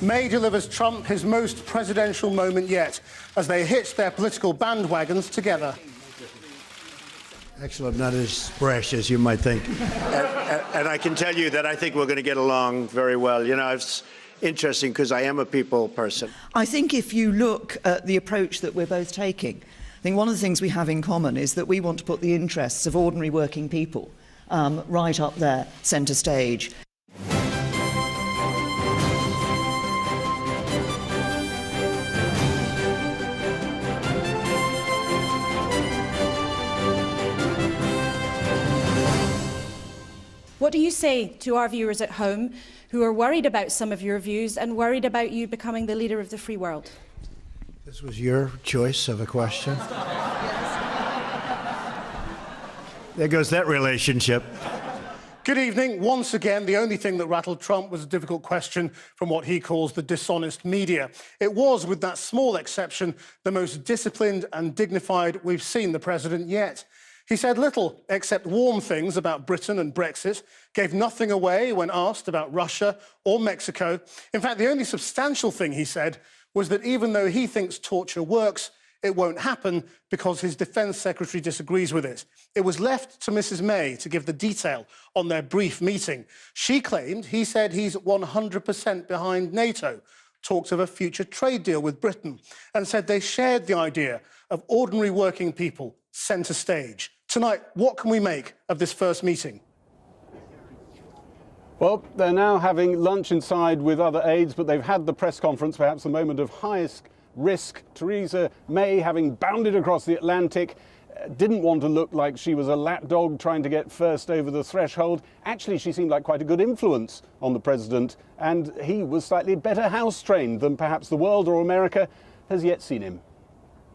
May delivers Trump his most presidential moment yet as they hitch their political bandwagons together. Actually, I'm not as brash as you might think. And I can tell you that I think we're going to get along very well. You know, it's interesting because I am a people person. I think if you look at the approach that we're both taking, I think one of the things we have in common is that we want to put the interests of ordinary working people right up there, centre stage. What do you say to our viewers at home who are worried about some of your views and worried about you becoming the leader of the free world? This was your choice of a question. There goes that relationship. Good evening. Once again, the only thing that rattled Trump was a difficult question from what he calls the dishonest media. It was, with that small exception, the most disciplined and dignified we've seen the president yet. He said little except warm things about Britain and Brexit, gave nothing away when asked about Russia or Mexico. In fact, the only substantial thing he said was that even though he thinks torture works, it won't happen because his defence secretary disagrees with it. It was left to Mrs May to give the detail on their brief meeting. She claimed he said he's 100% behind NATO, talked of a future trade deal with Britain, and said they shared the idea of ordinary working people centre stage. Tonight, what can we make of this first meeting? Well, they're now having lunch inside with other aides, but they've had the press conference, perhaps the moment of highest risk. Theresa May, having bounded across the Atlantic, didn't want to look like she was a lapdog trying to get first over the threshold. Actually, she seemed like quite a good influence on the president, and he was slightly better house-trained than perhaps the world or America has yet seen him.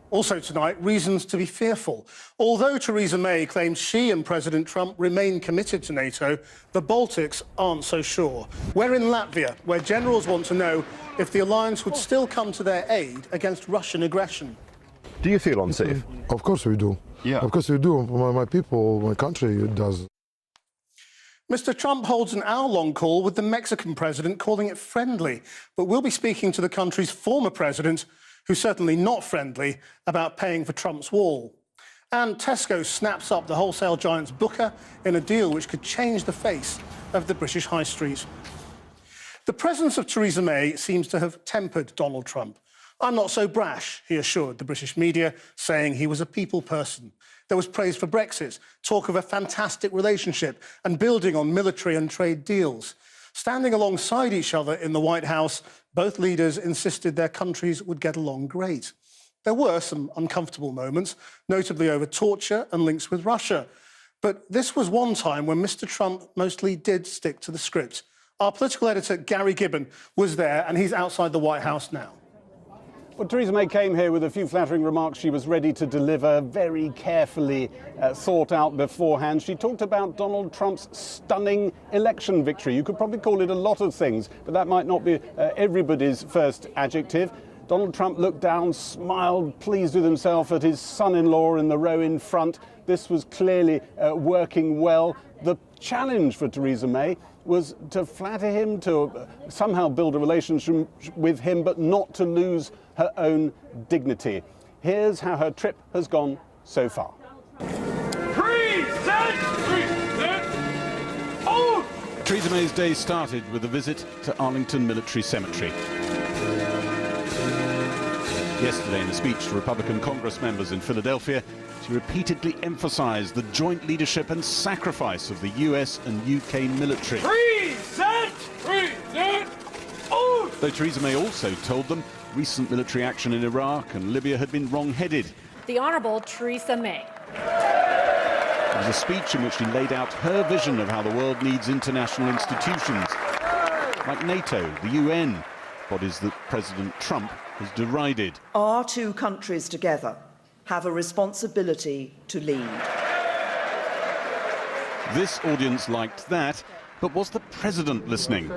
Also tonight, reasons to be fearful. Although Theresa May claims she and President Trump remain committed to NATO, the Baltics aren't so sure. We're in Latvia, where generals want to know if the alliance would still come to their aid against Russian aggression. Do you feel unsafe? Of course we do. Yeah. Of course we do. My people, my country does. Mr. Trump holds an hour-long call with the Mexican president, calling it friendly. But we'll be speaking to the country's former president, who's certainly not friendly, about paying for Trump's wall. And Tesco snaps up the wholesale giant's Booker in a deal which could change the face of the British high street. The presence of Theresa May seems to have tempered Donald Trump. I'm not so brash, he assured the British media, saying he was a people person. There was praise for Brexit, talk of a fantastic relationship and building on military and trade deals. Standing alongside each other in the White House, both leaders insisted their countries would get along great. There were some uncomfortable moments, notably over torture and links with Russia. But this was one time when Mr. Trump mostly did stick to the script. Our political editor, Gary Gibbon, was there, and he's outside the White House now. Well, Theresa May came here with a few flattering remarks she was ready to deliver, very carefully thought out beforehand. She talked about Donald Trump's stunning election victory. You could probably call it a lot of things, but that might not be everybody's first adjective. Donald Trump looked down, smiled, pleased with himself at his son-in-law in the row in front. This was clearly working well. The challenge for Theresa May was to flatter him, to somehow build a relationship with him, but not to lose her own dignity. Here's how her trip has gone so far. Theresa May's day started with a visit to Arlington Military Cemetery. Yesterday, in a speech to Republican Congress members in Philadelphia, she repeatedly emphasized the joint leadership and sacrifice of the US and UK military. Though Theresa May also told them recent military action in Iraq and Libya had been wrong-headed. The Honourable Theresa May. It was a speech in which she laid out her vision of how the world needs international institutions, like NATO, the UN, bodies that President Trump has derided. Our two countries together have a responsibility to lead. This audience liked that, but was the president listening?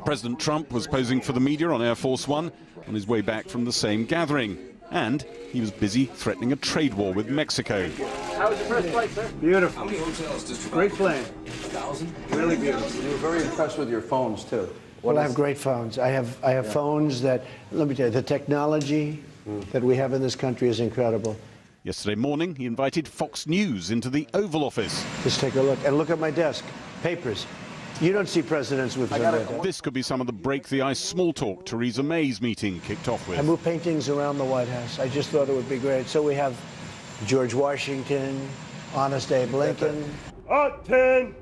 President Trump was posing for the media on Air Force One on his way back from the same gathering. And he was busy threatening a trade war with Mexico. How was your first flight, sir? Beautiful. Great plane. Really beautiful. You were very impressed with your phones, too. Well, I have great phones. I have phones that, let me tell you, the technology that we have in this country is incredible. Yesterday morning, he invited Fox News into the Oval Office. Just take a look. And look at my desk. Papers. You don't see presidents with them. This could be some of the break-the-ice small talk Theresa May's meeting kicked off with. I moved paintings around the White House. I just thought it would be great. So we have George Washington, Honest Abe Lincoln. Attention!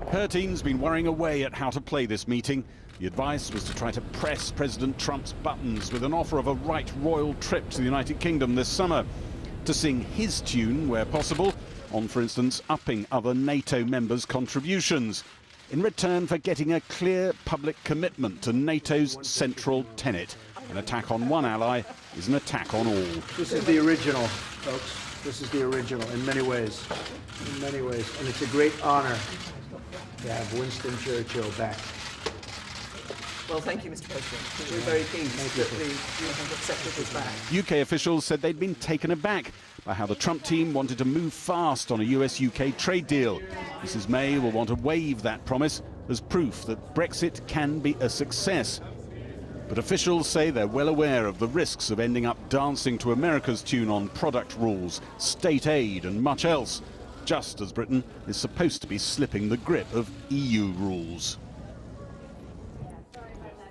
Her team's been worrying away at how to play this meeting. The advice was to try to press President Trump's buttons with an offer of a right royal trip to the United Kingdom this summer, to sing his tune where possible, on, for instance, upping other NATO members' contributions, in return for getting a clear public commitment to NATO's central tenet. An attack on one ally is an attack on all. This is the original, folks. This is the original in many ways. In many ways. And it's a great honor to have Winston Churchill back. Well, thank you, Mr. President. We're very pleased that you have accepted this back. UK officials said they'd been taken aback by how the Trump team wanted to move fast on a US-UK trade deal. Mrs May will want to waive that promise as proof that Brexit can be a success. But officials say they're well aware of the risks of ending up dancing to America's tune on product rules, state aid and much else, just as Britain is supposed to be slipping the grip of EU rules.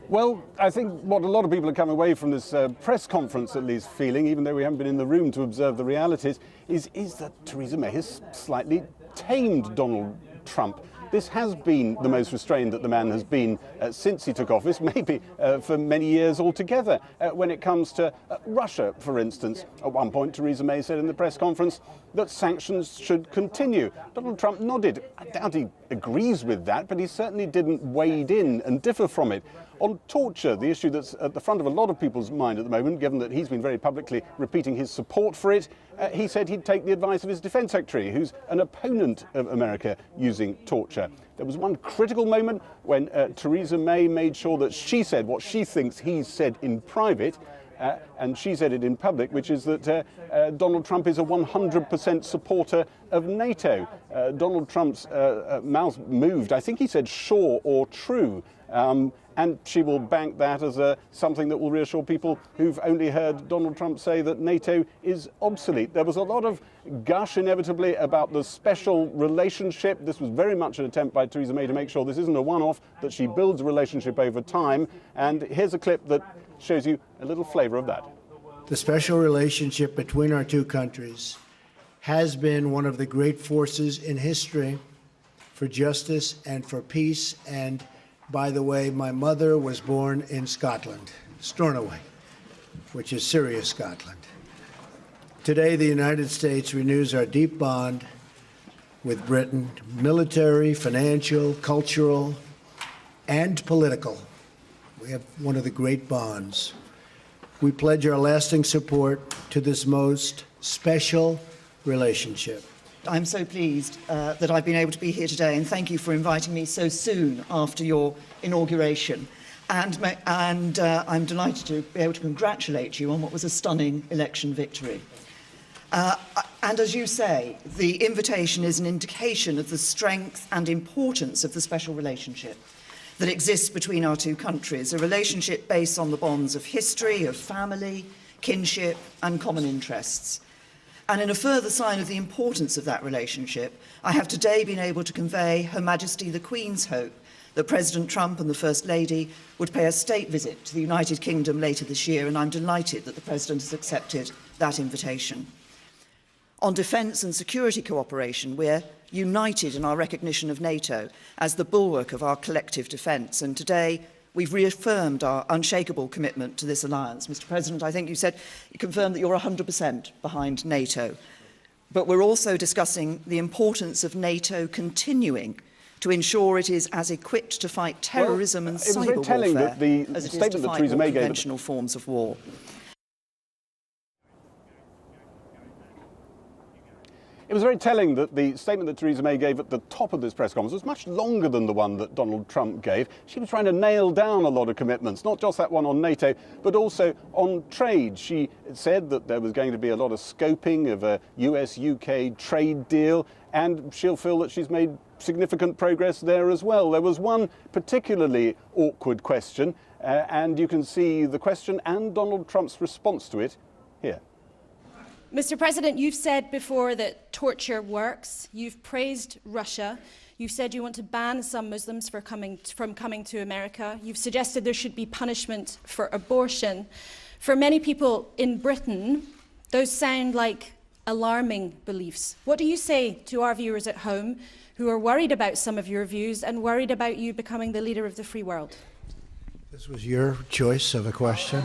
Well, I think what a lot of people are coming away from this press conference at least feeling, even though we haven't been in the room to observe the realities, is that Theresa May has slightly tamed Donald Trump. This has been the most restrained that the man has been since he took office, maybe for many years altogether. When it comes to Russia, for instance, at one point Theresa May said in the press conference that sanctions should continue. Donald Trump nodded. I doubt he agrees with that, but he certainly didn't wade in and differ from it. On torture, the issue that's at the front of a lot of people's mind at the moment, given that he's been very publicly repeating his support for it, he said he'd take the advice of his defense secretary, who's an opponent of America using torture. There was one critical moment when Theresa May made sure that she said what she thinks he said in private, and she said it in public, which is that Donald Trump is a 100% supporter of NATO. Donald Trump's mouth moved. I think he said sure or true. And she will bank that as something that will reassure people who've only heard Donald Trump say that NATO is obsolete. There was a lot of gush, inevitably, about the special relationship. This was very much an attempt by Theresa May to make sure this isn't a one-off, that she builds a relationship over time. And here's a clip that shows you a little flavour of that. The special relationship between our two countries has been one of the great forces in history for justice and for peace. And by the way, my mother was born in Scotland, Stornoway, which is serious Scotland. Today, the United States renews our deep bond with Britain, military, financial, cultural, and political. We have one of the great bonds. We pledge our lasting support to this most special relationship. I'm so pleased that I've been able to be here today, and thank you for inviting me so soon after your inauguration. And I'm delighted to be able to congratulate you on what was a stunning election victory. And as you say, the invitation is an indication of the strength and importance of the special relationship that exists between our two countries, a relationship based on the bonds of history, of family, kinship, and common interests. And in a further sign of the importance of that relationship, I have today been able to convey Her Majesty the Queen's hope that President Trump and the First Lady would pay a state visit to the United Kingdom later this year, and I'm delighted that the President has accepted that invitation. On defence and security cooperation, we're united in our recognition of NATO as the bulwark of our collective defence, and today we've reaffirmed our unshakable commitment to this alliance. Mr. President, I think you confirmed that you're 100% behind NATO. But we're also discussing the importance of NATO continuing to ensure it is as equipped to fight terrorism and cyber warfare as it is to fight more conventional forms of war. It was very telling that the statement that Theresa May gave at the top of this press conference was much longer than the one that Donald Trump gave. She was trying to nail down a lot of commitments, not just that one on NATO, but also on trade. She said that there was going to be a lot of scoping of a US-UK trade deal, and she'll feel that she's made significant progress there as well. There was one particularly awkward question, and you can see the question and Donald Trump's response to it here. Mr. President, you've said before that torture works. You've praised Russia. You've said you want to ban some Muslims from coming to America. You've suggested there should be punishment for abortion. For many people in Britain, those sound like alarming beliefs. What do you say to our viewers at home who are worried about some of your views and worried about you becoming the leader of the free world? This was your choice of a question.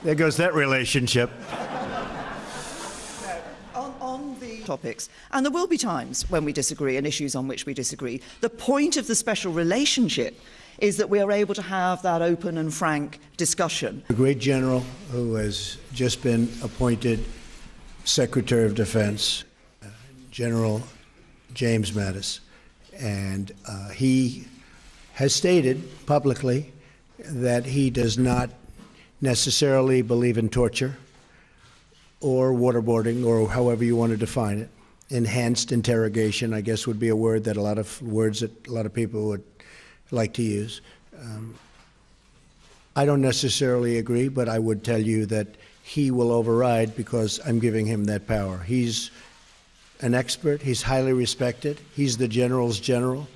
There goes that relationship. On the topics, and there will be times when we disagree and issues on which we disagree. The point of the special relationship is that we are able to have that open and frank discussion. A great general who has just been appointed Secretary of Defense, General James Mattis, and he has stated publicly that he does not necessarily believe in torture or waterboarding, or however you want to define it. Enhanced interrogation, I guess, would be a word that a lot of people would like to use. I don't necessarily agree, but I would tell you that he will override because I'm giving him that power. He's an expert. He's highly respected. He's the general's general.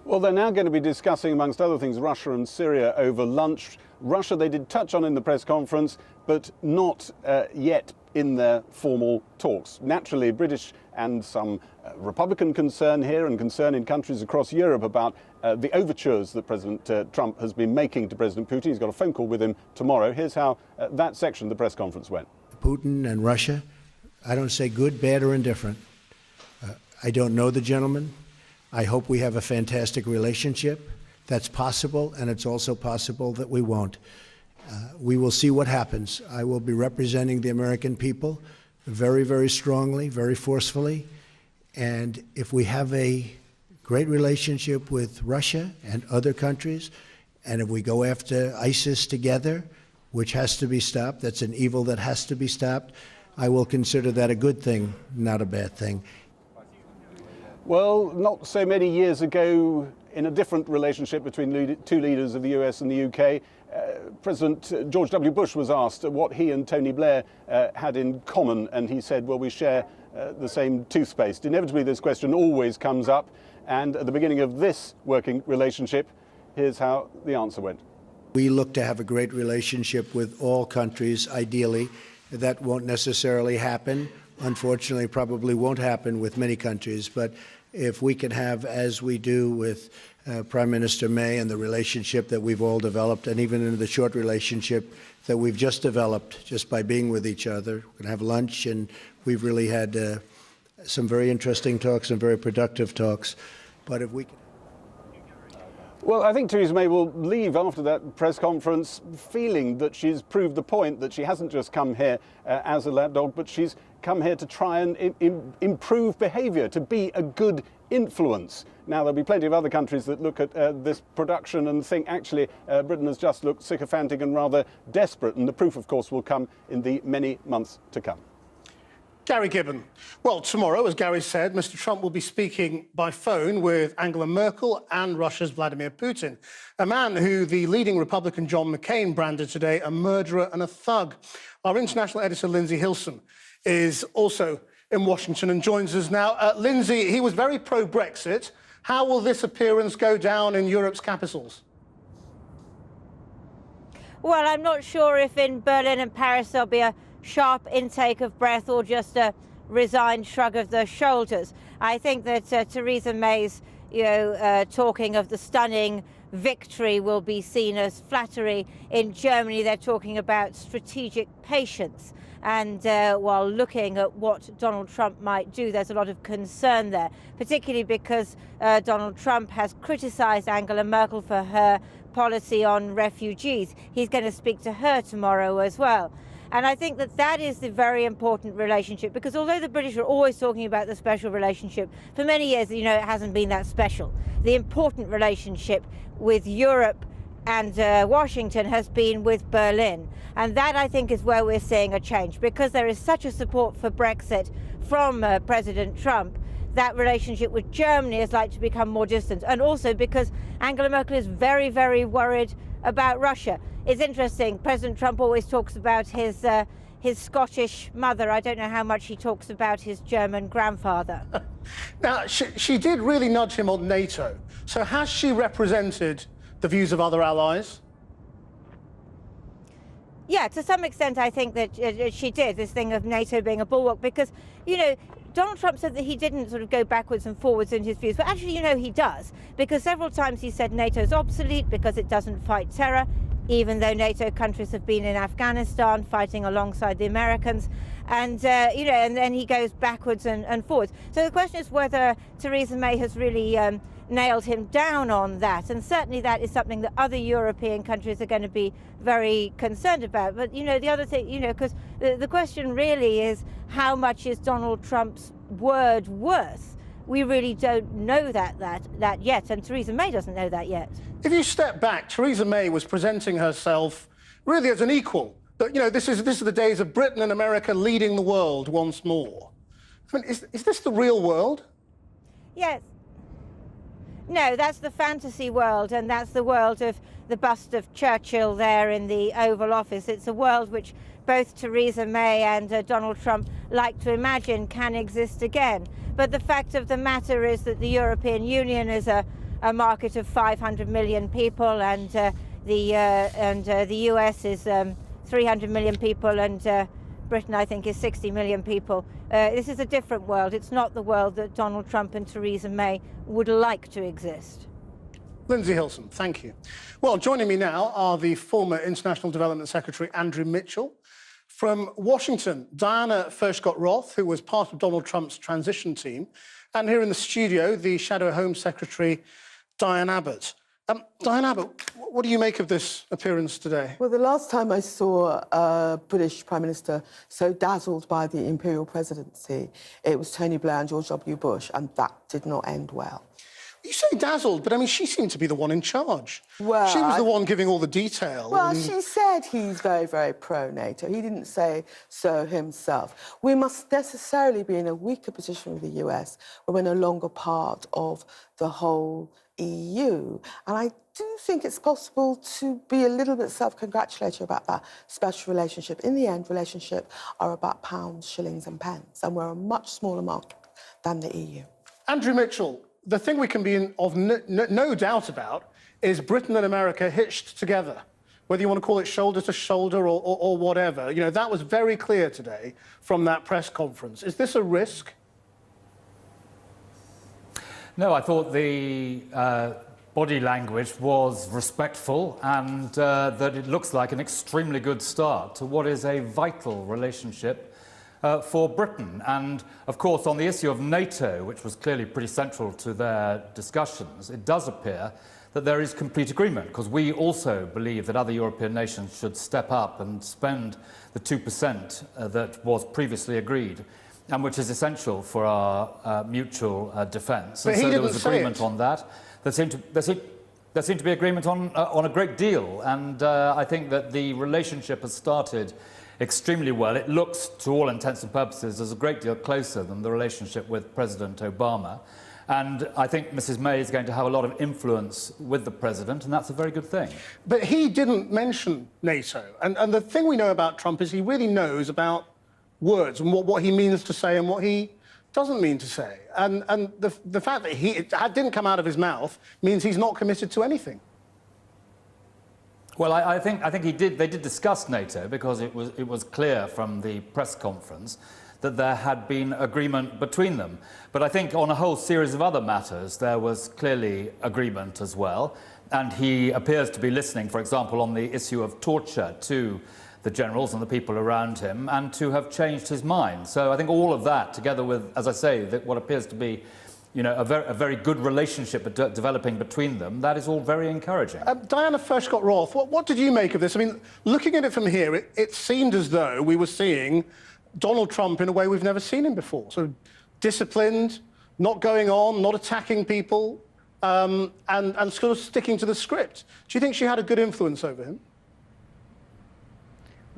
Well, they're now going to be discussing, amongst other things, Russia and Syria over lunch. Russia they did touch on in the press conference, but not yet in their formal talks. Naturally, British and some Republican concern here and concern in countries across Europe about the overtures that President Trump has been making to President Putin. He's got a phone call with him tomorrow. Here's how that section of the press conference went. Putin and Russia, I don't say good, bad, or indifferent. I don't know the gentleman. I hope we have a fantastic relationship. That's possible, and it's also possible that we won't. We will see what happens. I will be representing the American people very, very strongly, very forcefully. And if we have a great relationship with Russia and other countries, and if we go after ISIS together, which has to be stopped, that's an evil that has to be stopped, I will consider that a good thing, not a bad thing. Well, not so many years ago, in a different relationship between two leaders of the US and the UK, President George W. Bush was asked what he and Tony Blair had in common, and he said, well, we share the same toothpaste. Inevitably, this question always comes up, and at the beginning of this working relationship, here's how the answer went. We look to have a great relationship with all countries, ideally. That won't necessarily happen. Unfortunately, probably won't happen with many countries, but if we can have, as we do with Prime Minister May and the relationship that we've all developed, and even in the short relationship that we've just developed just by being with each other, we're going to have lunch, and we've really had some very interesting talks and very productive talks. But if we can... Well, I think Theresa May will leave after that press conference feeling that she's proved the point, that she hasn't just come here as a lapdog, but she's come here to try and improve behaviour, to be a good influence. Now, there'll be plenty of other countries that look at this production and think, actually, Britain has just looked sycophantic and rather desperate, and the proof, of course, will come in the many months to come. Gary Gibbon. Well, tomorrow, as Gary said, Mr. Trump will be speaking by phone with Angela Merkel and Russia's Vladimir Putin, a man who the leading Republican John McCain branded today a murderer and a thug. Our international editor, Lindsay Hilson, is also in Washington and joins us now. Lindsay, he was very pro-Brexit. How will this appearance go down in Europe's capitals? Well, I'm not sure if in Berlin and Paris there'll be a sharp intake of breath or just a resigned shrug of the shoulders. I think that Theresa May's, talking of the stunning victory will be seen as flattery. In Germany, they're talking about strategic patience. And while looking at what Donald Trump might do, there's a lot of concern there, particularly because Donald Trump has criticized Angela Merkel for her policy on refugees. He's going to speak to her tomorrow as well. And I think that that is the very important relationship, because although the British are always talking about the special relationship, for many years, it hasn't been that special. The important relationship with Europe and Washington has been with Berlin. And that, I think, is where we're seeing a change, because there is such a support for Brexit from President Trump, that relationship with Germany is likely to become more distant. And also because Angela Merkel is very, very worried about Russia. It's interesting, President Trump always talks about his Scottish mother. I don't know how much he talks about his German grandfather. Now, she did really nudge him on NATO. So has she represented the views of other allies? Yeah, to some extent, I think that she did, this thing of NATO being a bulwark, because, you know, Donald Trump said that he didn't sort of go backwards and forwards in his views, but actually, you know, he does, because several times he said NATO's obsolete because it doesn't fight terror, even though NATO countries have been in Afghanistan fighting alongside the Americans. And, you know, and then he goes backwards and forwards. So the question is whether Theresa May has really nailed him down on that. And certainly that is something that other European countries are going to be very concerned about. But, you know, the other thing, you know, because the question really is how much is Donald Trump's word worth? We really don't know that yet. And Theresa May doesn't know that yet. If you step back, Theresa May was presenting herself really as an equal. But, you know, this is the days of Britain and America leading the world once more. I mean, is this the real world? Yes. No, that's the fantasy world, and that's the world of the bust of Churchill there in the Oval Office. It's a world which both Theresa May and Donald Trump like to imagine can exist again. But the fact of the matter is that the European Union is a market of 500 million people, and the US is 300 million people, and Britain, I think, is 60 million people. This is a different world. It's not the world that Donald Trump and Theresa May would like to exist. Lindsay Hilson, thank you. Well, joining me now are the former International Development Secretary Andrew Mitchell. From Washington, Diana Furchtgott-Roth, who was part of Donald Trump's transition team. And here in the studio, the Shadow Home Secretary, Diane Abbott. Diane Abbott, what do you make of this appearance today? Well, the last time I saw a British Prime Minister so dazzled by the imperial presidency, it was Tony Blair and George W. Bush, and that did not end well. You say dazzled, but I mean, she seemed to be the one in charge. Well, she was the one giving all the detail. Well, she said he's very, very pro-NATO. He didn't say so himself. We must necessarily be in a weaker position with the US when we're no longer part of the whole EU. And I do think it's possible to be a little bit self-congratulatory about that special relationship. In the end, relationships are about pounds, shillings and pence, and we're a much smaller market than the EU. Andrew Mitchell, the thing we can be of no doubt about is Britain and America hitched together, whether you want to call it shoulder to shoulder or whatever. You know, that was very clear today from that press conference. Is this a risk? No, I thought the body language was respectful and that it looks like an extremely good start to what is a vital relationship for Britain. And, of course, on the issue of NATO, which was clearly pretty central to their discussions, it does appear that there is complete agreement, because we also believe that other European nations should step up and spend the 2% that was previously agreed, and which is essential for our mutual defence. And so there was agreement on that. There seemed to be agreement on a great deal, and I think that the relationship has started extremely well. It looks, to all intents and purposes, as a great deal closer than the relationship with President Obama. And I think Mrs. May is going to have a lot of influence with the president, and that's a very good thing. But he didn't mention NATO. And the thing we know about Trump is he really knows about words and what he means to say and what he doesn't mean to say. And the fact that it didn't come out of his mouth means he's not committed to anything. Well, I think they did discuss NATO, because it was clear from the press conference that there had been agreement between them. But I think on a whole series of other matters there was clearly agreement as well. And he appears to be listening, for example, on the issue of torture to the generals and the people around him, and to have changed his mind. So I think all of that, together with, as I say, what appears to be, you know, a very good relationship developing between them, that is all very encouraging. Diana Furchtgott-Roth, what did you make of this? I mean, looking at it from here, it seemed as though we were seeing Donald Trump in a way we've never seen him before. So disciplined, not going on, not attacking people, and sort of sticking to the script. Do you think she had a good influence over him?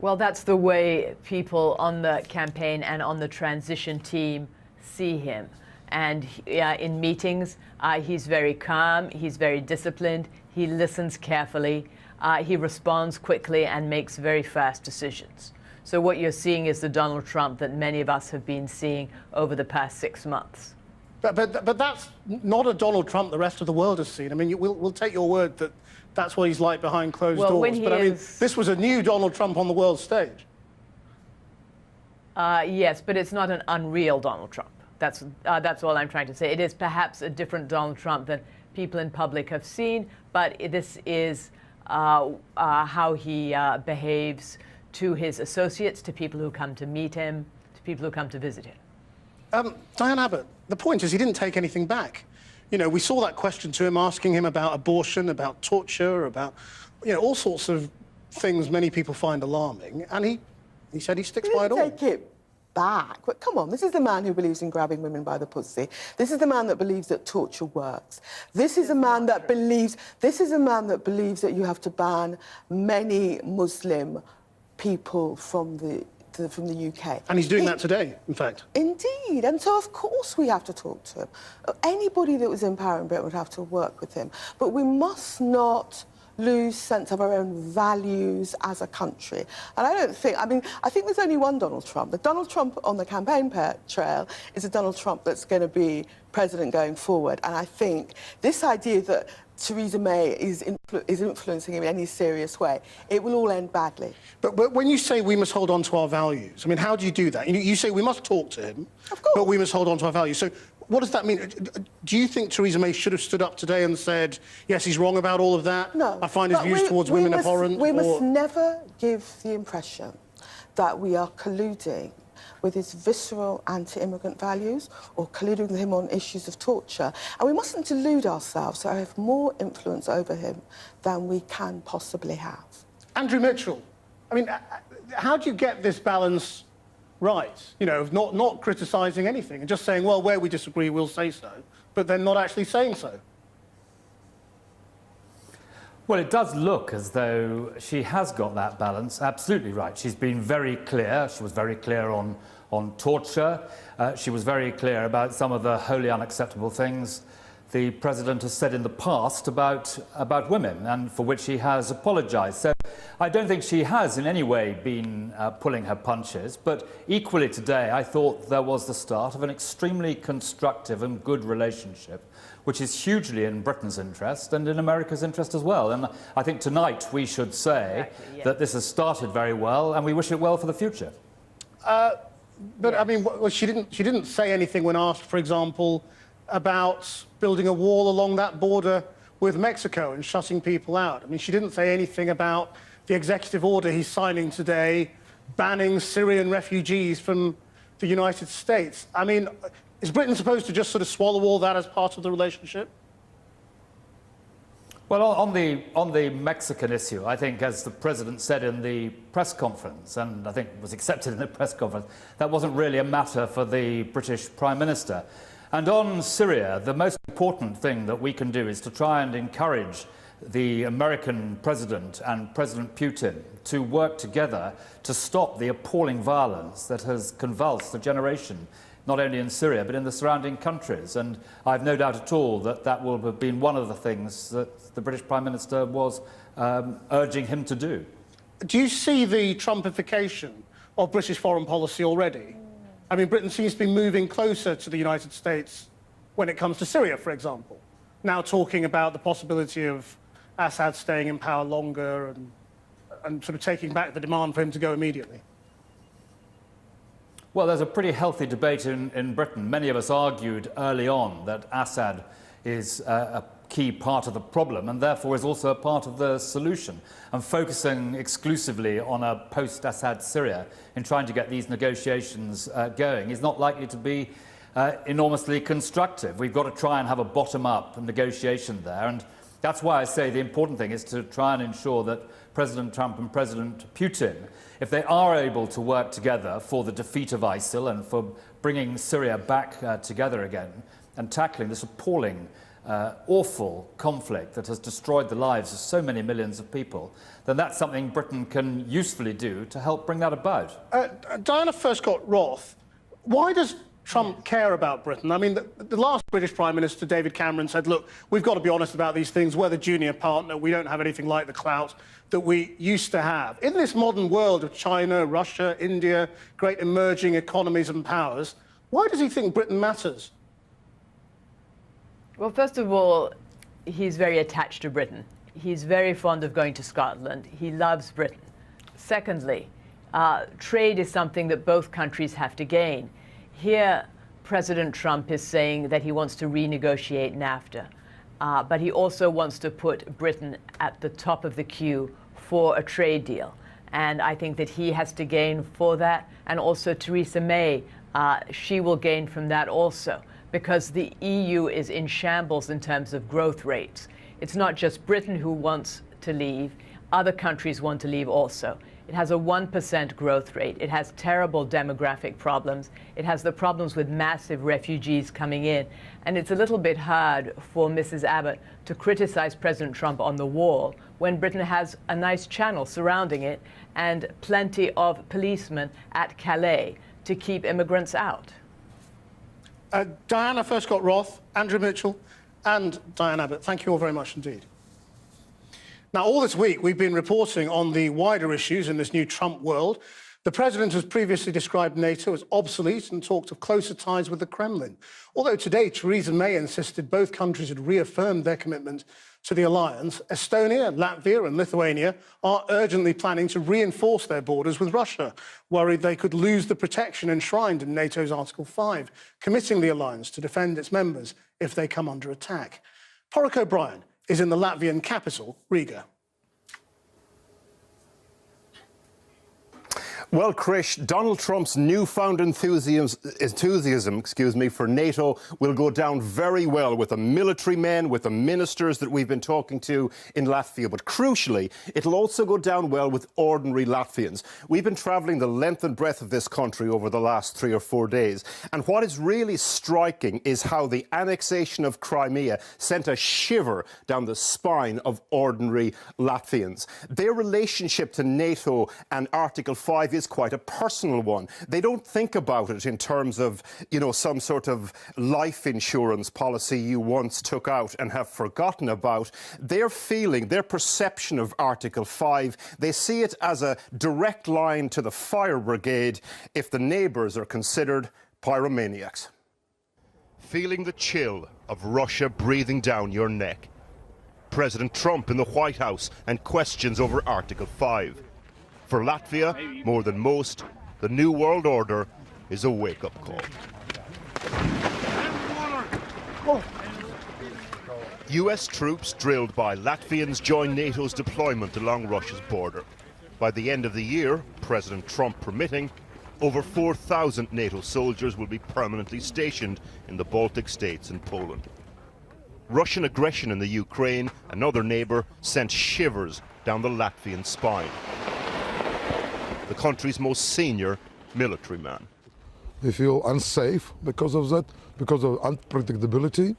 Well, that's the way people on the campaign and on the transition team see him. And in meetings, he's very calm, he's very disciplined, he listens carefully, he responds quickly and makes very fast decisions. So what you're seeing is the Donald Trump that many of us have been seeing over the past 6 months. But that's not a Donald Trump the rest of the world has seen. I mean, we'll take your word that that's what he's like behind closed doors. But I mean, this was a new Donald Trump on the world stage. Yes, but it's not an unreal Donald Trump. That's all I'm trying to say. It is perhaps a different Donald Trump than people in public have seen, but this is how he behaves to his associates, to people who come to meet him, to people who come to visit him. Diane Abbott, the point is he didn't take anything back. You know, we saw that question to him, asking him about abortion, about torture, about, you know, all sorts of things many people find alarming, and he said he sticks by it all. Take it back. But come on, this is the man who believes in grabbing women by the pussy. This is the man that believes that torture works. This is a man that believes that you have to ban many Muslim people from the UK. And he's doing that today, in fact. Indeed. And so, of course, we have to talk to him. Anybody that was in power in Britain would have to work with him. But we must not lose sense of our own values as a country. And I think there's only one Donald Trump. The Donald Trump on the campaign trail is a Donald Trump that's going to be president going forward. And I think this idea that Theresa May is influencing him in any serious way, it will all end badly. But when you say we must hold on to our values, I mean, how do you do that? You say we must talk to him, of course, but we must hold on to our values. So what does that mean? Do you think Theresa May should have stood up today and said, yes, he's wrong about all of that? No. I find his views towards women abhorrent? We must never give the impression that we are colluding with his visceral anti-immigrant values or colluding with him on issues of torture. And we mustn't delude ourselves that I have more influence over him than we can possibly have. Andrew Mitchell, I mean, how do you get this balance right? You know, of not criticising anything and just saying, well, where we disagree, we'll say so, but then not actually saying so. Well, it does look as though she has got that balance absolutely right. She's been very clear. She was very clear on torture. She was very clear about some of the wholly unacceptable things the president has said in the past about women, and for which he has apologised. So I don't think she has in any way been pulling her punches, but equally today I thought there was the start of an extremely constructive and good relationship, which is hugely in Britain's interest and in America's interest as well. And I think tonight we should say that this has started very well, and we wish it well for the future. But I mean, she didn't say anything when asked, for example, about building a wall along that border with Mexico and shutting people out. I mean, she didn't say anything about the executive order he's signing today, banning Syrian refugees from the United States. I mean, is Britain supposed to just sort of swallow all that as part of the relationship? Well, on the Mexican issue, I think, as the president said in the press conference, and I think was accepted in the press conference, that wasn't really a matter for the British Prime Minister. And on Syria, the most important thing that we can do is to try and encourage the American president and President Putin to work together to stop the appalling violence that has convulsed a generation, not only in Syria, but in the surrounding countries. And I've no doubt at all that that will have been one of the things that the British Prime Minister was urging him to do. Do you see the Trumpification of British foreign policy already? I mean, Britain seems to be moving closer to the United States when it comes to Syria, for example. Now talking about the possibility of Assad staying in power longer and sort of taking back the demand for him to go immediately. Well, there's a pretty healthy debate in Britain. Many of us argued early on that Assad is a key part of the problem and therefore is also a part of the solution. And focusing exclusively on a post-Assad Syria in trying to get these negotiations going is not likely to be enormously constructive. We've got to try and have a bottom-up negotiation there, and that's why I say the important thing is to try and ensure that President Trump and President Putin, if they are able to work together for the defeat of ISIL and for bringing Syria back together again and tackling this appalling awful conflict that has destroyed the lives of so many millions of people, then that's something Britain can usefully do to help bring that about. Diana Furstcott-Roth, why does Trump care about Britain? I mean, the last British Prime Minister, David Cameron, said, look, we've got to be honest about these things. We're the junior partner. We don't have anything like the clout that we used to have. In this modern world of China, Russia, India, great emerging economies and powers, why does he think Britain matters? Well, first of all, he's very attached to Britain. He's very fond of going to Scotland. He loves Britain. Secondly, trade is something that both countries have to gain. Here, President Trump is saying that he wants to renegotiate NAFTA, but he also wants to put Britain at the top of the queue for a trade deal. And I think that he has to gain for that. And also Theresa May, she will gain from that also, because the EU is in shambles in terms of growth rates. It's not just Britain who wants to leave, other countries want to leave also. It has a 1% growth rate. It has terrible demographic problems. It has the problems with massive refugees coming in. And it's a little bit hard for Mrs. Abbott to criticize President Trump on the wall when Britain has a nice channel surrounding it and plenty of policemen at Calais to keep immigrants out. Diana Furstcott-Roth, Andrew Mitchell, and Diane Abbott, thank you all very much indeed. Now, all this week, we've been reporting on the wider issues in this new Trump world. The president has previously described NATO as obsolete and talked of closer ties with the Kremlin. Although today, Theresa May insisted both countries had reaffirmed their commitment to the alliance, Estonia, Latvia and Lithuania are urgently planning to reinforce their borders with Russia, worried they could lose the protection enshrined in NATO's Article 5, committing the alliance to defend its members if they come under attack. Porrick O'Brien is in the Latvian capital, Riga. Well, Krish, Donald Trump's newfound enthusiasm for NATO will go down very well with the military men, with the ministers that we've been talking to in Latvia. But crucially, it'll also go down well with ordinary Latvians. We've been travelling the length and breadth of this country over the last 3 or 4 days. And what is really striking is how the annexation of Crimea sent a shiver down the spine of ordinary Latvians. Their relationship to NATO and Article 5 is quite a personal one. They don't think about it in terms of, some sort of life insurance policy you once took out and have forgotten about. Their feeling, their perception of Article 5, they see it as a direct line to the fire brigade if the neighbours are considered pyromaniacs. Feeling the chill of Russia breathing down your neck. President Trump in the White House and questions over Article 5. For Latvia, more than most, the New World Order is a wake-up call. US troops drilled by Latvians join NATO's deployment along Russia's border. By the end of the year, President Trump permitting, over 4,000 NATO soldiers will be permanently stationed in the Baltic states and Poland. Russian aggression in the Ukraine, another neighbour, sent shivers down the Latvian spine. The country's most senior military man. We feel unsafe because of that, because of unpredictability.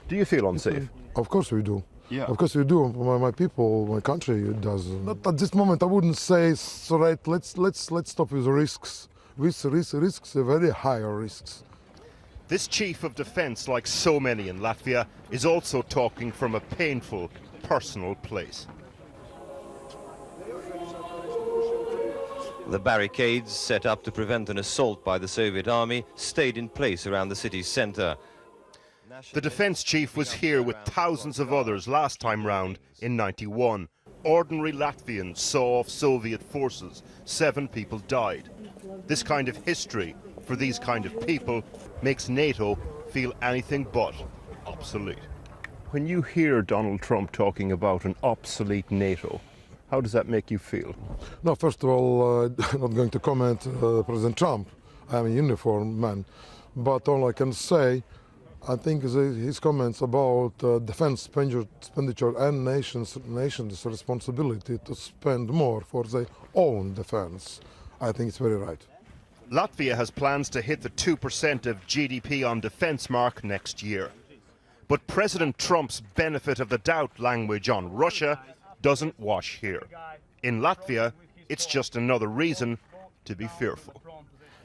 Do you feel unsafe? Of course we do. Yeah. Of course we do. My people, my country does. But at this moment, I wouldn't say straight. Let's stop with risks. With risks, very high risks. This chief of defence, like so many in Latvia, is also talking from a painful, personal place. The barricades set up to prevent an assault by the Soviet army stayed in place around the city's centre. The defence chief was here with thousands of others last time round in '91. Ordinary Latvians saw off Soviet forces. 7 people died. This kind of history for these kind of people makes NATO feel anything but obsolete. When you hear Donald Trump talking about an obsolete NATO, how does that make you feel? No, first of all, I'm not going to comment President Trump. I'm a uniformed man. But all I can say, I think his comments about defense expenditure and nation's responsibility to spend more for their own defense, I think it's very right. Latvia has plans to hit the 2% of GDP on defence mark next year. But President Trump's benefit of the doubt language on Russia doesn't wash here. In Latvia, it's just another reason to be fearful.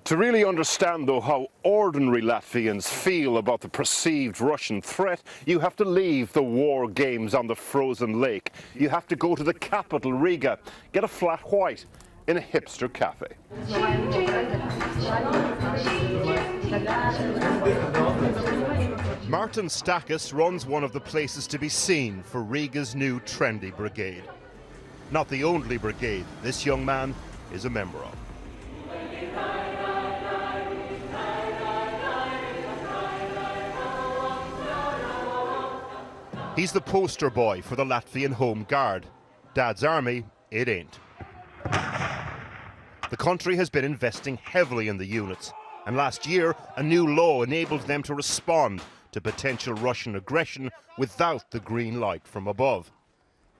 To really understand, though, how ordinary Latvians feel about the perceived Russian threat, you have to leave the war games on the frozen lake. You have to go to the capital, Riga, get a flat white in a hipster cafe. Martin Stakis runs one of the places to be seen for Riga's new trendy brigade. Not the only brigade this young man is a member of. He's the poster boy for the Latvian Home Guard. Dad's army, it ain't. The country has been investing heavily in the units, and last year a new law enabled them to respond to potential Russian aggression without the green light from above.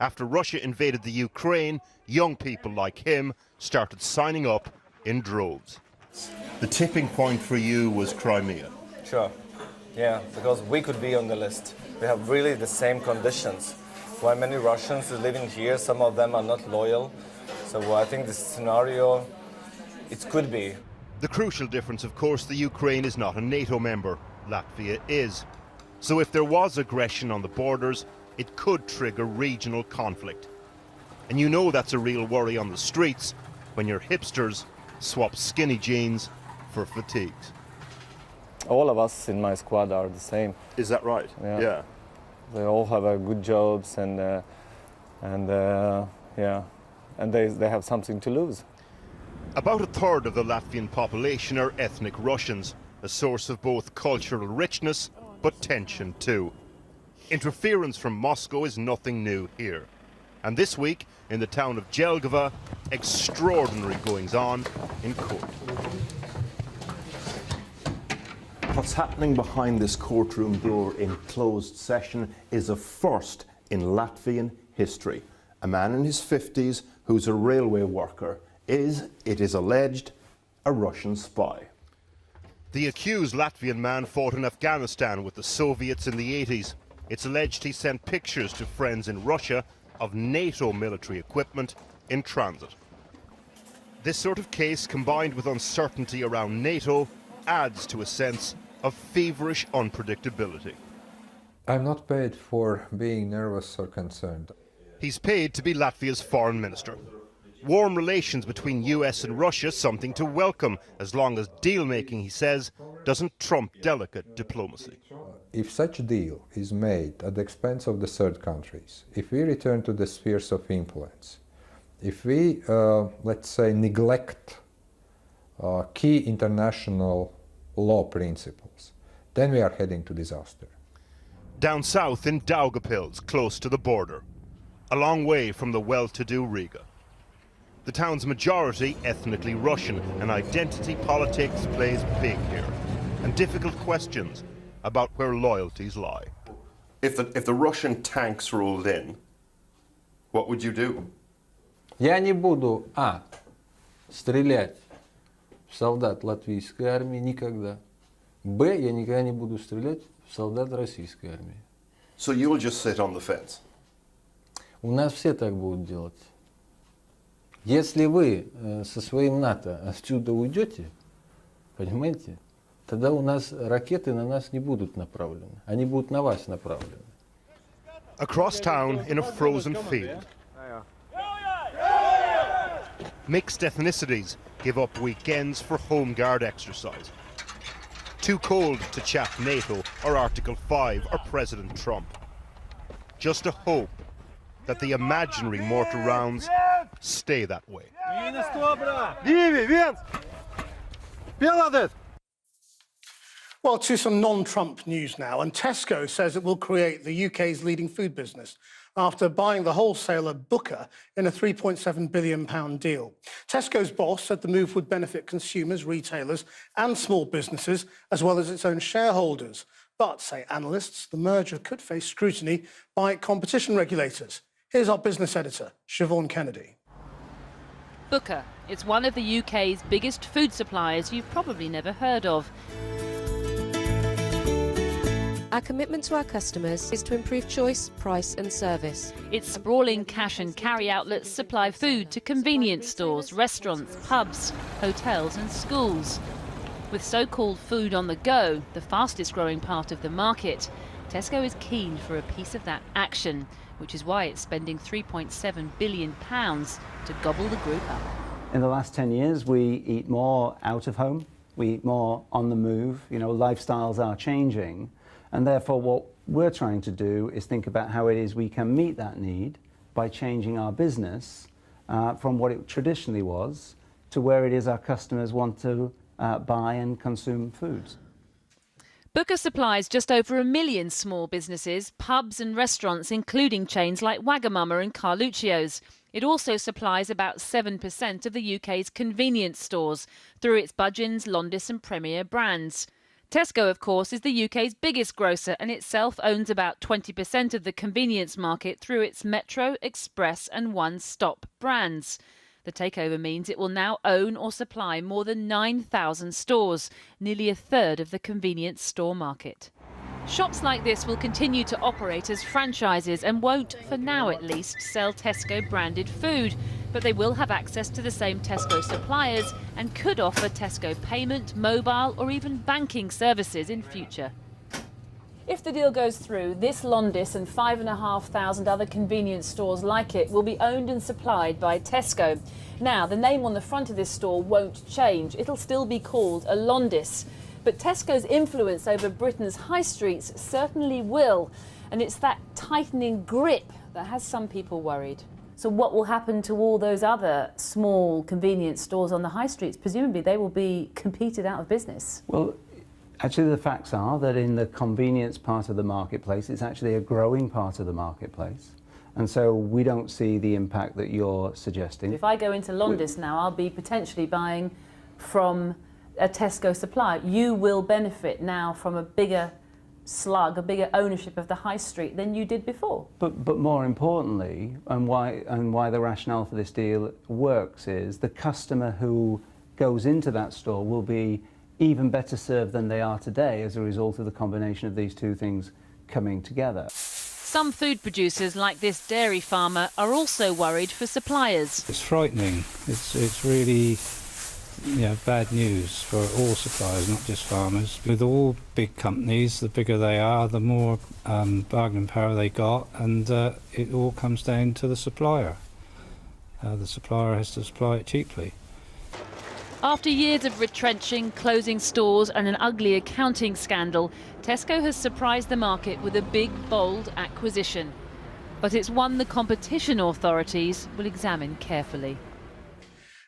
After Russia invaded the Ukraine, young people like him started signing up in droves. The tipping point for you was Crimea. Sure, yeah, because we could be on the list. We have really the same conditions. Why many Russians are living here, some of them are not loyal. So I think this scenario, it could be. The crucial difference, of course, the Ukraine is not a NATO member. Latvia is. So if there was aggression on the borders, it could trigger regional conflict. And you know that's a real worry on the streets when your hipsters swap skinny jeans for fatigues. All of us in my squad are the same. Is that right? Yeah. They all have good jobs and they have something to lose. About a third of the Latvian population are ethnic Russians, a source of both cultural richness but tension too. Interference from Moscow is nothing new here. And this week, in the town of Jelgava, extraordinary goings-on in court. What's happening behind this courtroom door in closed session is a first in Latvian history. A man in his 50s who's a railway worker is, it is alleged, a Russian spy. The accused Latvian man fought in Afghanistan with the Soviets in the 80s. It's alleged he sent pictures to friends in Russia of NATO military equipment in transit. This sort of case, combined with uncertainty around NATO, adds to a sense of feverish unpredictability. I'm not paid for being nervous or concerned. He's paid to be Latvia's foreign minister. Warm relations between US and Russia, something to welcome, as long as deal-making, he says, doesn't trump delicate diplomacy. If such a deal is made at the expense of the third countries, if we return to the spheres of influence, if we, let's say, neglect key international law principles, then we are heading to disaster. Down south in Daugavpils, close to the border, a long way from the well-to-do Riga. The town's majority ethnically Russian, and identity politics plays big here, and difficult questions about where loyalties lie. If the Russian tanks rolled in, what would you do? Я не буду, стрелять в солдат латвийской армии никогда. Б, я никогда не буду стрелять в солдат российской армии. So you'll just sit on the fence? У нас все так будут делать. Если вы со своим НАТО отсюда уйдете, понимаете, тогда у нас ракеты на нас не будут направлены. Они будут на вас направлены. Across town in a frozen field. Mixed ethnicities give up weekends for home guard exercise. Too cold to chat NATO or Article 5 or President Trump. Just a hope that the imaginary mortar rounds stay that way. Well, to some non-Trump news now, and Tesco says it will create the UK's leading food business after buying the wholesaler Booker in a £3.7 billion deal. Tesco's boss said the move would benefit consumers, retailers and small businesses, as well as its own shareholders. But, say analysts, the merger could face scrutiny by competition regulators. Here's our business editor, Siobhan Kennedy. Booker. It's one of the UK's biggest food suppliers you've probably never heard of. Our commitment to our customers is to improve choice, price and service. Its sprawling cash and carry outlets supply food to convenience stores, restaurants, pubs, hotels and schools. With so-called food on the go, the fastest growing part of the market, Tesco is keen for a piece of that action, which is why it's spending £3.7 billion to gobble the group up. In the last 10 years, we eat more out of home, we eat more on the move, lifestyles are changing, and therefore what we're trying to do is think about how it is we can meet that need by changing our business from what it traditionally was to where it is our customers want to buy and consume foods. Booker supplies just over 1 million small businesses, pubs and restaurants, including chains like Wagamama and Carluccio's. It also supplies about 7% of the UK's convenience stores through its Budgens, Londis and Premier brands. Tesco, of course, is the UK's biggest grocer and itself owns about 20% of the convenience market through its Metro, Express and One Stop brands. The takeover means it will now own or supply more than 9,000 stores, nearly a third of the convenience store market. Shops like this will continue to operate as franchises and won't, for now at least, sell Tesco branded food. But they will have access to the same Tesco suppliers and could offer Tesco payment, mobile or even banking services in future. If the deal goes through, this Londis and 5,500 other convenience stores like it will be owned and supplied by Tesco. Now, the name on the front of this store won't change. It'll still be called a Londis. But Tesco's influence over Britain's high streets certainly will. And it's that tightening grip that has some people worried. So what will happen to all those other small convenience stores on the high streets? Presumably they will be competed out of business. Well, actually the facts are that in the convenience part of the marketplace, it's actually a growing part of the marketplace. And so we don't see the impact that you're suggesting. If I go into Londis now, I'll be potentially buying from a Tesco supplier. You will benefit now from a bigger slug, a bigger ownership of the high street than you did before. But more importantly, and why the rationale for this deal works is the customer who goes into that store will be even better served than they are today as a result of the combination of these two things coming together. Some food producers, like this dairy farmer, are also worried for suppliers. It's frightening. It's really bad news for all suppliers, not just farmers. With all big companies, the bigger they are, the more bargaining power they got, and it all comes down to the supplier. The supplier has to supply it cheaply. After years of retrenching, closing stores and an ugly accounting scandal, Tesco has surprised the market with a big, bold acquisition. But it's one the competition authorities will examine carefully.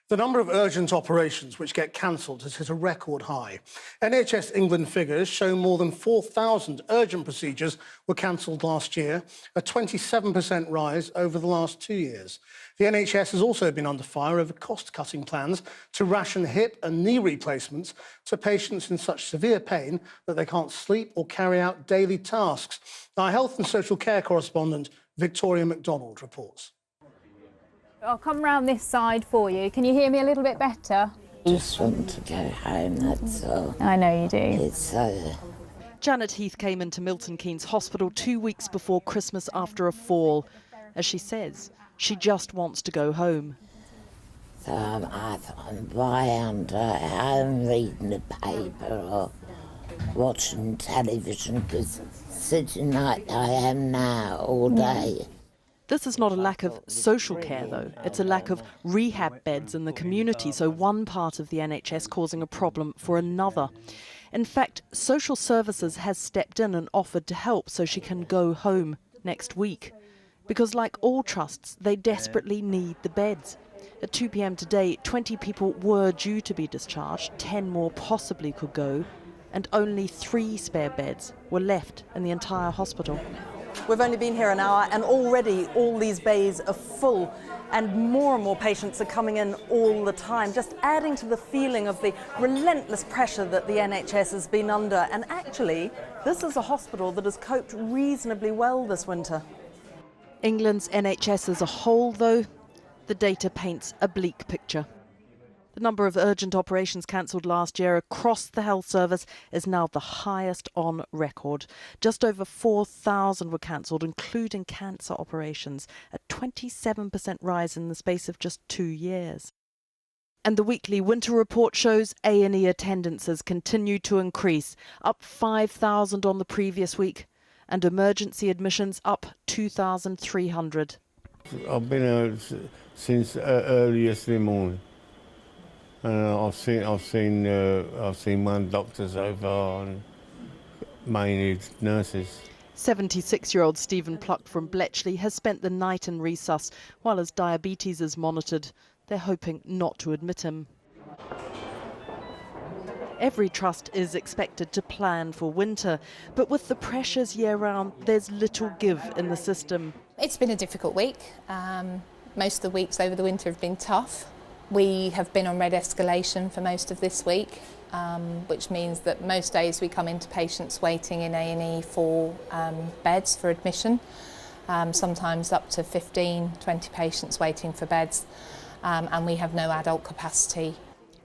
The number of urgent operations which get cancelled has hit a record high. NHS England figures show more than 4,000 urgent procedures were cancelled last year, a 27% rise over the last 2 years. The NHS has also been under fire over cost-cutting plans to ration hip and knee replacements to patients in such severe pain that they can't sleep or carry out daily tasks. Our health and social care correspondent, Victoria MacDonald, reports. I'll come round this side for you. Can you hear me a little bit better? I just want to go home, that's all. I know you do. It's Janet Heath came into Milton Keynes Hospital 2 weeks before Christmas after a fall. As she says, she just wants to go home. So I'm lying at home reading the paper or watching television, because sitting like I am now all day. This is not a lack of social care, though. It's a lack of rehab beds in the community, so one part of the NHS causing a problem for another. In fact, social services has stepped in and offered to help so she can go home next week. Because like all trusts, they desperately need the beds. At 2 p.m. today, 20 people were due to be discharged, 10 more possibly could go, and only 3 spare beds were left in the entire hospital. We've only been here an hour and already all these bays are full and more patients are coming in all the time, just adding to the feeling of the relentless pressure that the NHS has been under. And actually, this is a hospital that has coped reasonably well this winter. England's NHS as a whole, though, the data paints a bleak picture. The number of urgent operations cancelled last year across the health service is now the highest on record. Just over 4,000 were cancelled, including cancer operations, a 27% rise in the space of just 2 years. And the weekly winter report shows A&E attendances continue to increase, up 5,000 on the previous week, and emergency admissions up 2,300. I've been here since early yesterday morning. I've seen one doctor so far and mainly nurses. 76-year-old Stephen Pluck from Bletchley has spent the night in resus while his diabetes is monitored. They're hoping not to admit him. Every trust is expected to plan for winter, but with the pressures year-round, there's little give in the system. It's been a difficult week. Most of the weeks over the winter have been tough. We have been on red escalation for most of this week, which means that most days we come into patients waiting in A&E for beds for admission, sometimes up to 15, 20 patients waiting for beds, and we have no adult capacity.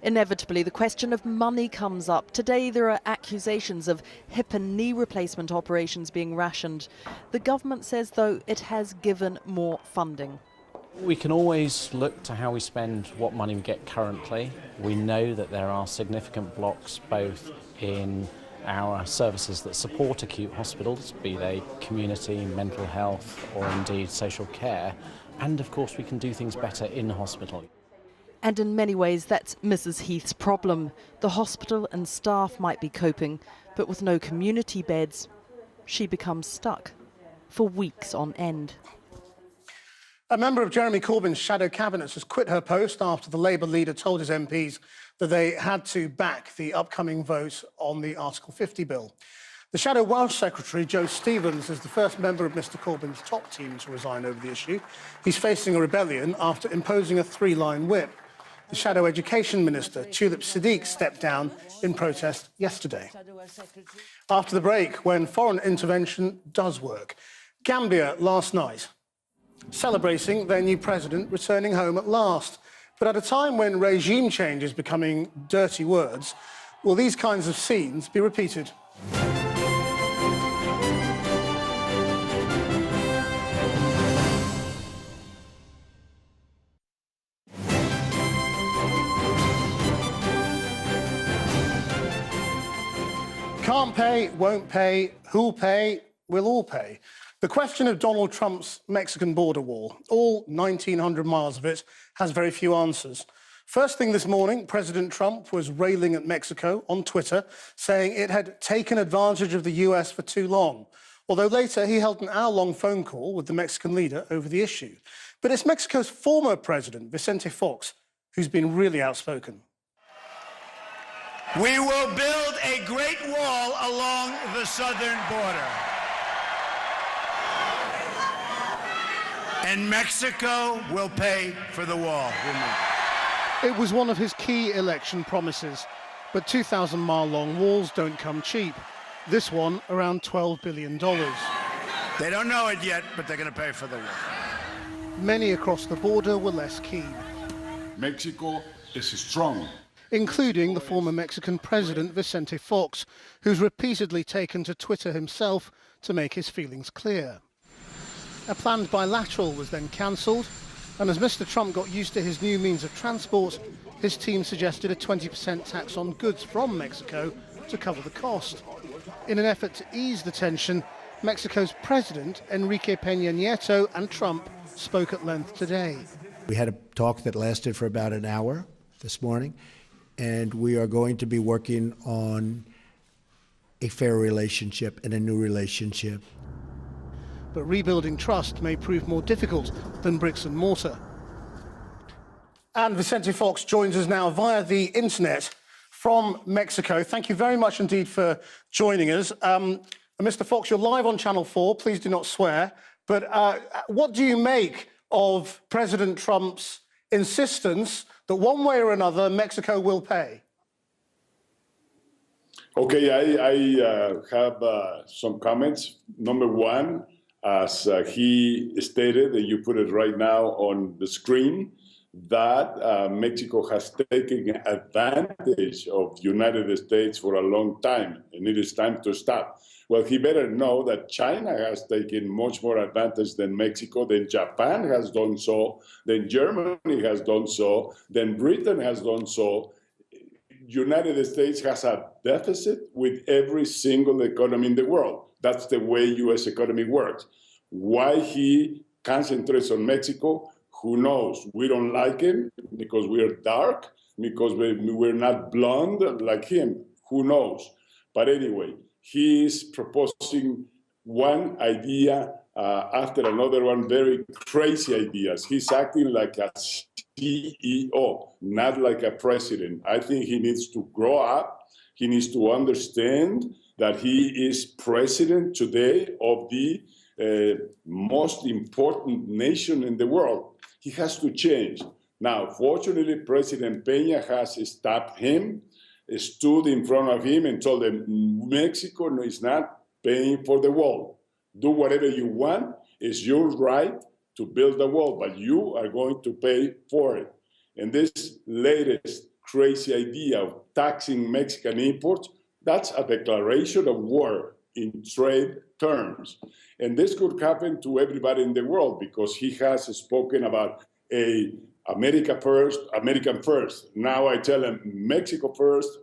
Inevitably, the question of money comes up. Today there are accusations of hip and knee replacement operations being rationed. The government says, though, it has given more funding. We can always look to how we spend what money we get currently. We know that there are significant blocks both in our services that support acute hospitals, be they community, mental health or indeed social care, and of course we can do things better in hospital. And in many ways that's Mrs. Heath's problem. The hospital and staff might be coping, but with no community beds, she becomes stuck for weeks on end. A member of Jeremy Corbyn's shadow cabinet has quit her post after the Labour leader told his MPs that they had to back the upcoming vote on the Article 50 bill. The shadow Welsh secretary, Joe Stevens, is the first member of Mr Corbyn's top team to resign over the issue. He's facing a rebellion after imposing a 3-line whip. The shadow education minister, Tulip Siddiq, stepped down in protest yesterday. After the break, when foreign intervention does work. Gambia last night, celebrating their new president returning home at last. But at a time when regime change is becoming dirty words, will these kinds of scenes be repeated? Can't pay, won't pay, who'll pay, we'll all pay. The question of Donald Trump's Mexican border wall, all 1,900 miles of it, has very few answers. First thing this morning, President Trump was railing at Mexico on Twitter, saying it had taken advantage of the US for too long, although later he held an hour-long phone call with the Mexican leader over the issue. But it's Mexico's former president, Vicente Fox, who's been really outspoken. We will build a great wall along the southern border. And Mexico will pay for the wall. It was one of his key election promises, but 2,000-mile-long walls don't come cheap. This one, around $12 billion. They don't know it yet, but they're going to pay for the wall. Many across the border were less keen. Mexico is strong. Including the former Mexican president, Vicente Fox, who's repeatedly taken to Twitter himself to make his feelings clear. A planned bilateral was then cancelled, and as Mr Trump got used to his new means of transport, his team suggested a 20% tax on goods from Mexico to cover the cost. In an effort to ease the tension, Mexico's president, Enrique Peña Nieto, and Trump spoke at length today. We had a talk that lasted for about an hour this morning, and we are going to be working on a fair relationship and a new relationship. But rebuilding trust may prove more difficult than bricks and mortar. And Vicente Fox joins us now via the internet from Mexico. Thank you very much indeed for joining us. Mr Fox, you're live on Channel 4. Please do not swear. But what do you make of President Trump's insistence that one way or another Mexico will pay? Okay, I have some comments. Number one, as he stated, and you put it right now on the screen, that Mexico has taken advantage of the United States for a long time, and it is time to stop. Well, he better know that China has taken much more advantage than Mexico, than Japan has done so, than Germany has done so, than Britain has done so. United States has a deficit with every single economy in the world. That's the way U.S. economy works. Why he concentrates on Mexico, who knows? We don't like him because we're dark, because we're not blonde like him. Who knows? But anyway, he is proposing one idea after another one, very crazy ideas. He's acting like a CEO, not like a president. I think he needs to grow up. He needs to understand that he is president today of the most important nation in the world. He has to change. Now, fortunately, President Peña has stopped him, stood in front of him and told him, Mexico is not paying for the wall. Do whatever you want. It's your right to build the wall, but you are going to pay for it. And this latest crazy idea of taxing Mexican imports, that's a declaration of war in trade terms. And this could happen to everybody in the world because he has spoken about America first, American first. Now I tell him Mexico first,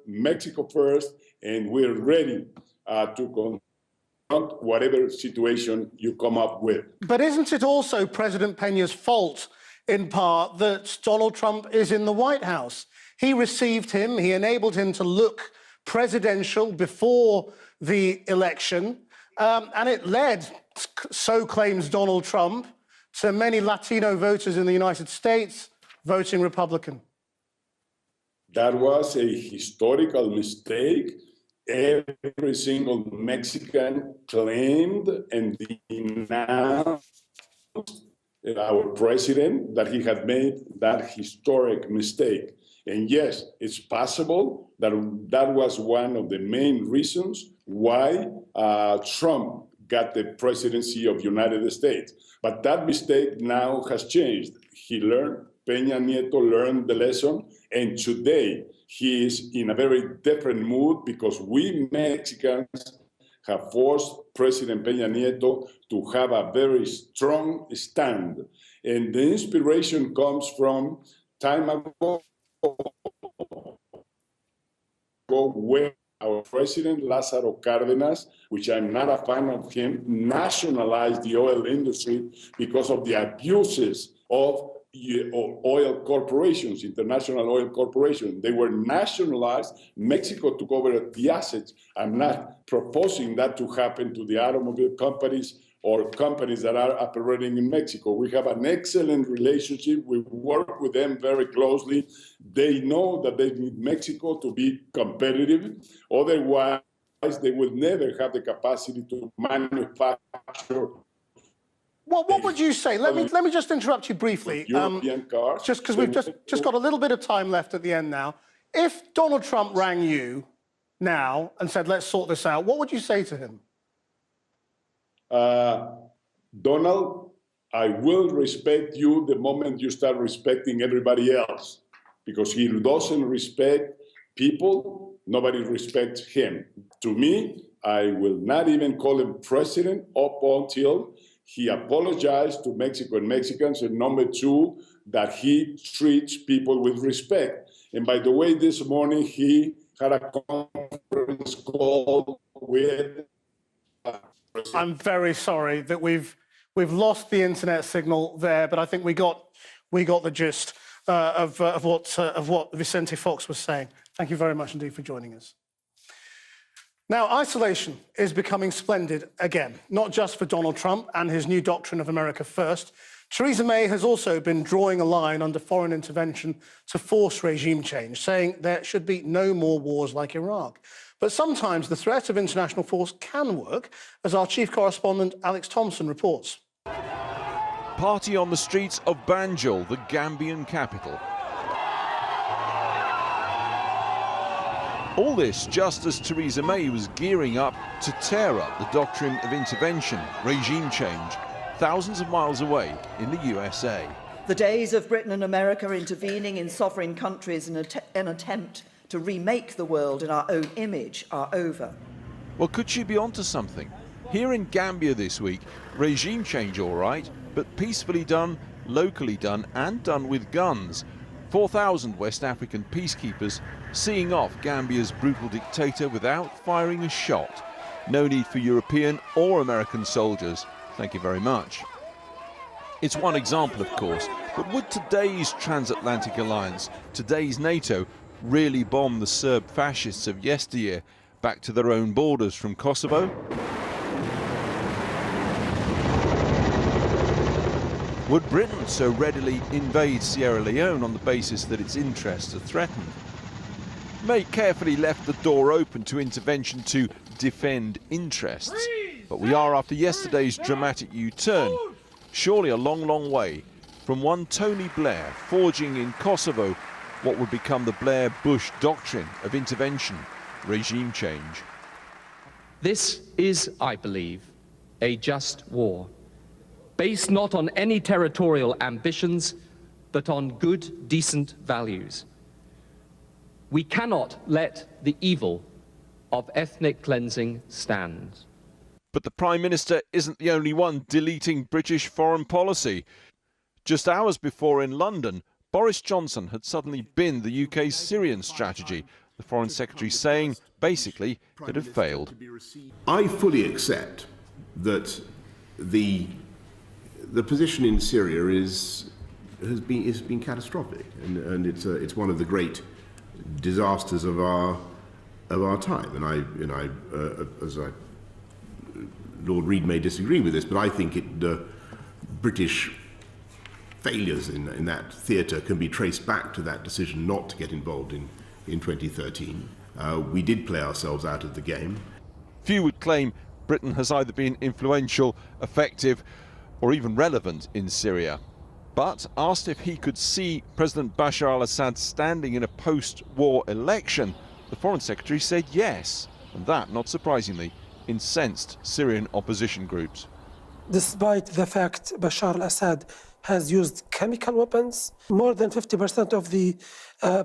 and we're ready to confront whatever situation you come up with. But isn't it also President Peña's fault, in part, that Donald Trump is in the White House? He received him, he enabled him to look presidential before the election, and it led, so claims Donald Trump, to many Latino voters in the United States voting Republican. That was a historical mistake. Every single Mexican claimed and denounced our president that he had made that historic mistake. And yes, it's possible that that was one of the main reasons why Trump got the presidency of the United States. But that mistake now has changed. He learned, Peña Nieto learned the lesson, and today he is in a very different mood because we Mexicans have forced President Peña Nieto to have a very strong stand. And the inspiration comes from time ago where our president, Lázaro Cárdenas, which I'm not a fan of him, nationalized the oil industry because of the abuses of oil corporations, international oil corporations. They were nationalized. Mexico took over the assets. I'm not proposing that to happen to the automobile companies or companies that are operating in Mexico. We have an excellent relationship. We work with them very closely. They know that they need Mexico to be competitive. Otherwise, they will never have the capacity to manufacture. What would you say? Let me just interrupt you briefly. European cars. Just because we've just got a little bit of time left at the end now. If Donald Trump rang you now and said, let's sort this out, what would you say to him? Donald, I will respect you the moment you start respecting everybody else, because he doesn't respect people, nobody respects him. To me, I will not even call him president up until he apologized to Mexico and Mexicans, and number two, that he treats people with respect. And by the way, this morning he had a conference call with I'm very sorry that we've lost the internet signal there, but I think we got the gist of what Vicente Fox was saying. Thank you very much indeed for joining us. Now, isolation is becoming splendid again, not just for Donald Trump and his new doctrine of America First. Theresa May has also been drawing a line under foreign intervention to force regime change, saying there should be no more wars like Iraq. But sometimes the threat of international force can work, as our chief correspondent Alex Thompson reports. Party on the streets of Banjul, the Gambian capital. All this just as Theresa May was gearing up to tear up the doctrine of intervention, regime change, thousands of miles away in the USA. The days of Britain and America intervening in sovereign countries in an attempt to remake the world in our own image are over. Well, could she be onto something? Here in Gambia this week, regime change all right, but peacefully done, locally done, and done with guns. 4,000 West African peacekeepers seeing off Gambia's brutal dictator without firing a shot. No need for European or American soldiers. Thank you very much. It's one example, of course, but would today's transatlantic alliance, today's NATO, really bomb the Serb fascists of yesteryear back to their own borders from Kosovo? Would Britain so readily invade Sierra Leone on the basis that its interests are threatened? May carefully left the door open to intervention to defend interests. But we are, after yesterday's dramatic U-turn, surely a long, long way from one Tony Blair forging in Kosovo what would become the Blair-Bush doctrine of intervention, regime change. This is, I believe, a just war, based not on any territorial ambitions, but on good, decent values. We cannot let the evil of ethnic cleansing stand. But the Prime Minister isn't the only one deleting British foreign policy. Just hours before in London, Boris Johnson had suddenly binned the UK's Syrian strategy, the Foreign Secretary saying, basically, that it had failed. I fully accept that the position in Syria has been catastrophic, and it's one of the great disasters of our time. And Lord Reid may disagree with this, but I think the British failures in that theatre can be traced back to that decision not to get involved in 2013. We did play ourselves out of the game. Few would claim Britain has either been influential, effective, or even relevant in Syria. But asked if he could see President Bashar al-Assad standing in a post-war election, the Foreign Secretary said yes, and that, not surprisingly, incensed Syrian opposition groups. Despite the fact Bashar al-Assad has used chemical weapons, more than 50% of the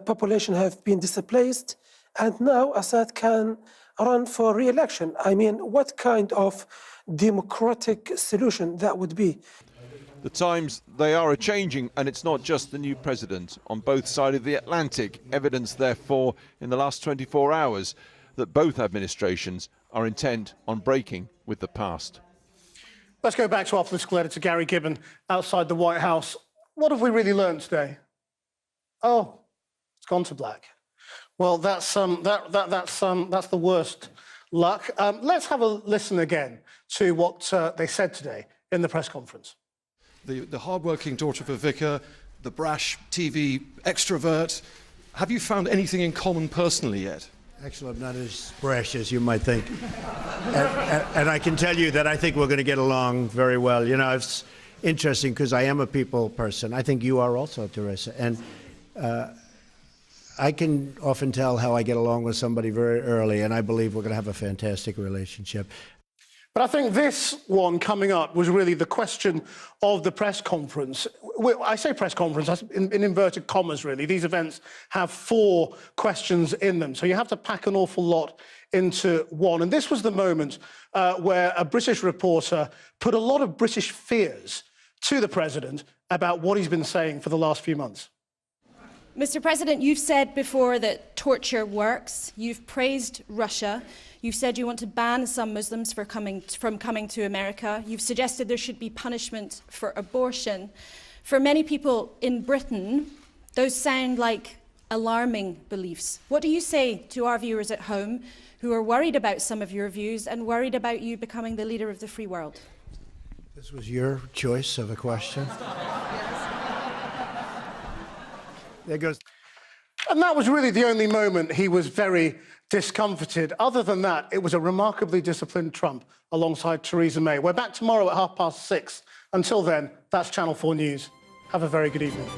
population have been displaced, and now Assad can run for re-election. I mean, what kind of democratic solution that would be? The times, they are a-changing, and it's not just the new president. On both sides of the Atlantic, evidence, therefore, in the last 24 hours, that both administrations are intent on breaking with the past. Let's go back to our political editor, Gary Gibbon, outside the White House. What have we really learned today? Oh, it's gone to black. Well, that's the worst luck. Let's have a listen again to what they said today in the press conference. The hard-working daughter of a vicar, the brash TV extrovert. Have you found anything in common personally yet? Actually, I'm not as brash as you might think. And I can tell you that I think we're going to get along very well. You know, it's interesting because I am a people person. I think you are also, Theresa. And I can often tell how I get along with somebody very early, and I believe we're going to have a fantastic relationship. But I think this one coming up was really the question of the press conference. I say press conference in inverted commas, really. These events have 4 questions in them, so you have to pack an awful lot into one. And this was the moment where a British reporter put a lot of British fears to the president about what he's been saying for the last few months. Mr. President, you've said before that torture works. You've praised Russia. You've said you want to ban some Muslims from coming to America. You've suggested there should be punishment for abortion. For many people in Britain, those sound like alarming beliefs. What do you say to our viewers at home who are worried about some of your views and worried about you becoming the leader of the free world? This was your choice of a question. There goes. And that was really the only moment he was very discomfited. Other than that, it was a remarkably disciplined Trump alongside Theresa May. We're back tomorrow at 6:30. Until then, that's Channel 4 News. Have a very good evening.